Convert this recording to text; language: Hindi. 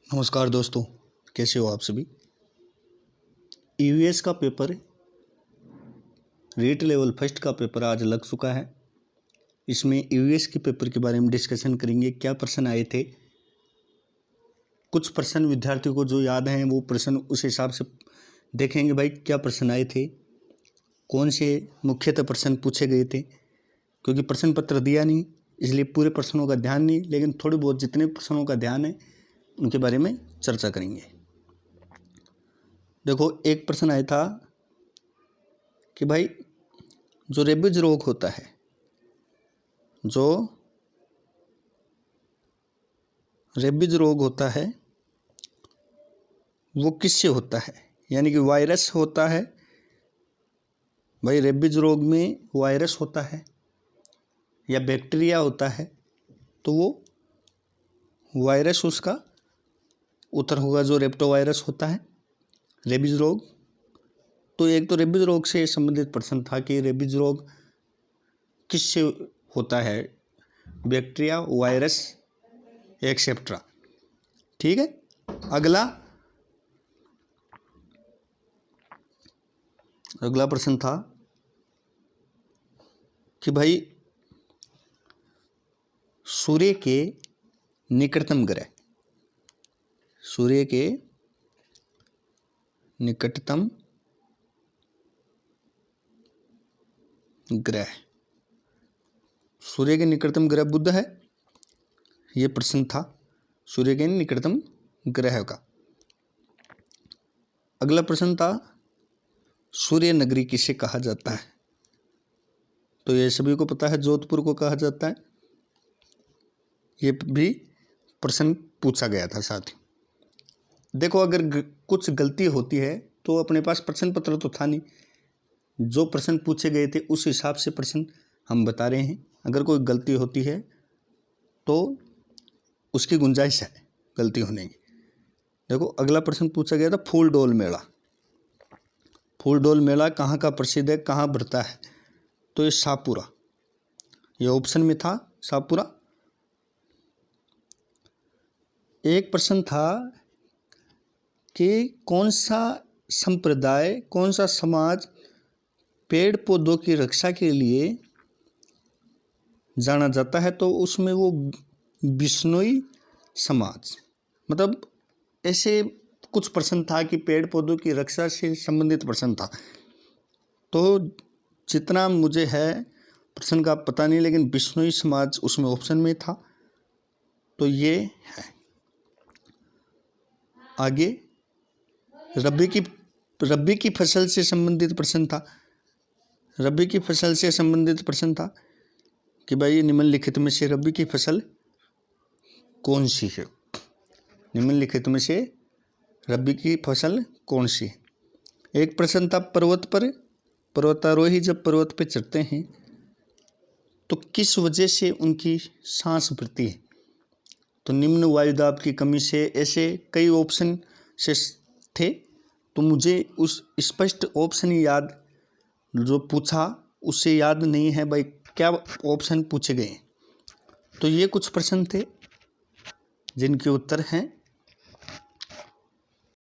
नमस्कार दोस्तों, कैसे हो आप सभी। ईवीएस का पेपर रेट लेवल फर्स्ट का पेपर आज लग चुका है। इसमें ईवीएस के पेपर के बारे में डिस्कशन करेंगे। क्या प्रश्न आए थे, कुछ प्रश्न विद्यार्थियों को जो याद हैं वो प्रश्न उस हिसाब से देखेंगे। भाई क्या प्रश्न आए थे, कौन से मुख्यतः प्रश्न पूछे गए थे, क्योंकि प्रश्न पत्र दिया नहीं इसलिए पूरे प्रश्नों का ध्यान नहीं, लेकिन थोड़े बहुत जितने प्रश्नों का ध्यान है उनके बारे में चर्चा करेंगे। देखो, एक प्रश्न आया था कि भाई जो रेबीज रोग होता है, जो रेबीज रोग होता है वो किससे होता है, यानी कि वायरस होता है। भाई रेबीज रोग में वायरस होता है या बैक्टीरिया होता है, तो वो वायरस उसका उत्तर होगा, जो रेप्टो वायरस होता है रेबीज रोग। तो एक तो रेबीज रोग से संबंधित प्रश्न था कि रेबीज रोग किससे होता है, बैक्टीरिया, वायरस एक्सेट्रा। ठीक है। अगला प्रश्न था कि भाई सूर्य के निकटतम ग्रह, सूर्य के निकटतम ग्रह, सूर्य के निकटतम ग्रह बुध है, ये प्रश्न था सूर्य के निकटतम ग्रह का। अगला प्रश्न था सूर्य नगरी किसे कहा जाता है, तो ये सभी को पता है जोधपुर को कहा जाता है। ये भी प्रश्न पूछा गया था। साथ ही देखो, अगर कुछ गलती होती है तो अपने पास प्रश्न पत्र तो था नहीं, जो प्रश्न पूछे गए थे उस हिसाब से प्रश्न हम बता रहे हैं। अगर कोई गलती होती है तो उसकी गुंजाइश है गलती होने की। देखो, अगला प्रश्न पूछा गया था फूलडोल मेला, फूलडोल मेला कहाँ का प्रसिद्ध है, कहाँ भरता है, तो ये शाहपुरा, ये ऑप्शन में था शाहपुरा। एक प्रश्न था कि कौन सा संप्रदाय, कौन सा समाज पेड़ पौधों की रक्षा के लिए जाना जाता है, तो उसमें वो बिश्नोई समाज, मतलब ऐसे कुछ प्रश्न था कि पेड़ पौधों की रक्षा से संबंधित प्रश्न था। तो जितना मुझे है प्रश्न का पता नहीं, लेकिन बिश्नोई समाज उसमें ऑप्शन में था, तो ये है। आगे रबी की फसल से संबंधित प्रश्न था। रबी की फसल से संबंधित प्रश्न था कि भाई निम्नलिखित में से रबी की फसल कौन सी है, निम्नलिखित में से रबी की फसल कौन सी है। एक प्रश्न था पर्वत पर पर्वतारोही जब पर्वत पर चढ़ते हैं तो किस वजह से उनकी सांस भरती है, तो निम्न वायुदाब की कमी से, ऐसे कई ऑप्शन से थे। तो मुझे उस स्पष्ट ऑप्शन याद जो पूछा उससे याद नहीं है भाई क्या ऑप्शन पूछे गए। तो ये कुछ प्रश्न थे जिनके उत्तर हैं